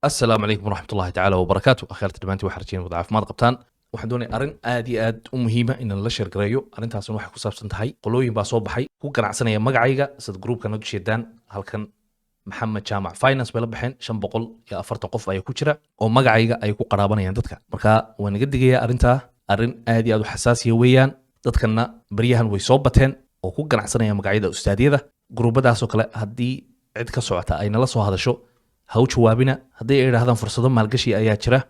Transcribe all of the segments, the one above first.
السلام عليكم ورحمة الله تعالى وبركاته. أخيرت دمانتي وحرجين وضعاف ما قبطان waxaan doonay arrin aad iyo aad u muhiima inaan la share gareeyo arrintaasna waxay ku saabsan tahay qolooyin baa soo baxay ku ganacsanaya magacayga sida groupkan u jeedaan halkan maxamed jaamac finance bay la baxeen 540 qof ayaa ku jira oo magacayga ay ku qaraabanayaan dadka marka waan iga digayaa arrin aad iyo aad u xasaasiya weeyaan dadkana bariyahan way soo bateen oo ku ganacsanaya magacyada ustaadiyada groupadaas oo kale haddii cid ka socota ay nala soo hadasho ha u jawaabina haddii ay yiraahdaan fursado maalgashi ayaa jira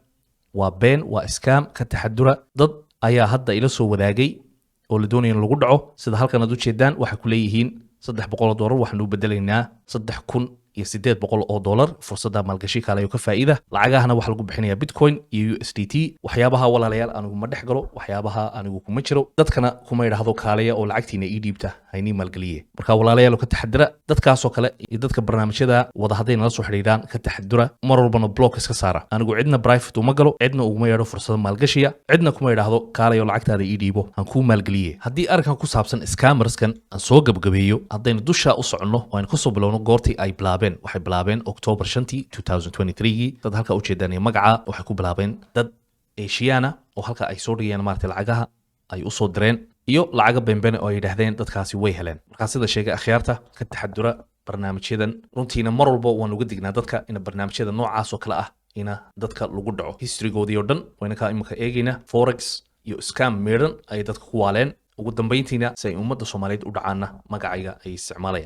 waa been waa scam ka taxadura dad ayaa hadda ila soo wadaagay oo la doonayo in lagu dhaco sida halkan aad u jeedaan waxa ku leeyihiin $300 waxaan u bedelaynaa $3,800 fursada maalgashi kale oo ka faa'iida lacagahana waxa lagu bixinayaa bitcoin iyo USDT waxyaabaha walaalayaal anigu ma dhex galo waxyaabaha anigu kuma jiro dadkana kuma yiraahdo kaaleya oo lacagtiina ii dhiibta hayni maalgaliye marka walaalayaal ka taxadira dadkaas oo kale iyo dadka barnaamijyada wada hadayna la soo xiriiraan ka taxadura mar walbana block iska saara anigu cidna private uma galo cidna uguma yeero fursada maalgashiya cidna kuma yiraahdo kaaleya oo lacagtaada ii dhiibo aan ku maalgaliye haddii arrinkan ku saabsan scammerskan aan soo gabagabeeyo haddaynu dusha u soconno oo aan ku soo bilowno goortii ay waxay bilaabeen October 5 2023 dad halka u jeedaan magaca waxay ku bilaabeen dad Asiana oo halka ay soo dhigeen maartay lacagaha ay u soo direen iyo lacaga beenbeen oo ay yiraahdeen dadkaasi way heleen marka sida sheegay akhyaarta ka taxadura barnaamijyadan runtiina mar walba waan uga dignaa dadka in barnaamijyada noocaas oo kale ah ina dadka lagu dhaco historygoodii oo dhan wayna ka imika eegayna forex iyo scam meeran ay dadka ku waaleen ugu dambeyntiina si ay ummadda Soomaaliyeed u dhacaana magacayga ay isticmaalayaan